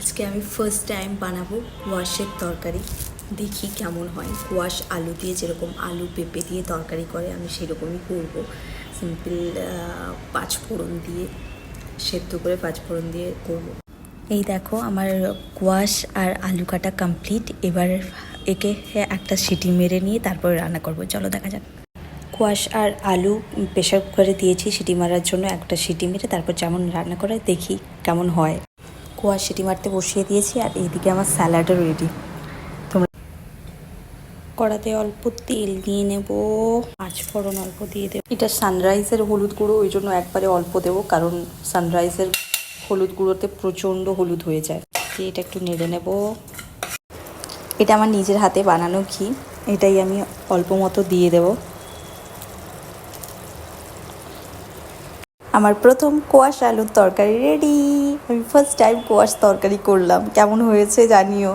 আজকে আমি first time বানাবো কোয়াশের তরকারি। দেখি কেমন হয়। কোয়াশ আলু দিয়ে, যেরকম আলু পেঁপে দিয়ে তরকারি করে আমি সেরকমই করবো। সিম্পল পাঁচফোড়ন দিয়ে, সেদ্ধ করে পাঁচফোড়ন দিয়ে করব। এই দেখো আমার কোয়াশ আর আলু কাটা কমপ্লিট। এবার একে একটা সিটি মেরে নিয়ে তারপরে রান্না করব। চলো দেখা যাক। কোয়াশ আর আলু প্রেশার কুকারে দিয়েছি সিটি মারার জন্য। একটা সিটি মেরে তারপর যেমন রান্না করে দেখি কেমন হয়। কোয়াশ সিটি মারতে বসিয়ে দিয়েছি আর এইদিকে আমার স্যালাডও রেডি। তোমরা কড়াতে অল্প তেল দিয়ে নেব, পাঁচফোড়ন অল্প দিয়ে দেবো। এটা সানরাইজের হলুদ গুঁড়ো, ওই জন্য একবারে অল্প দেবো, কারণ সানরাইজের হলুদ গুঁড়োতে প্রচণ্ড হলুদ হয়ে যায়। দিয়ে এটা একটু নেড়ে নেব। এটা আমার নিজের হাতে বানানো ঘি, এটাই আমি অল্প মতো দিয়ে দেব। আমার প্রথম কোয়াশ আলুর তরকারি রেডি। আমি ফার্স্ট টাইম কোয়াশ তরকারি করলাম, কেমন হয়েছে জানিও।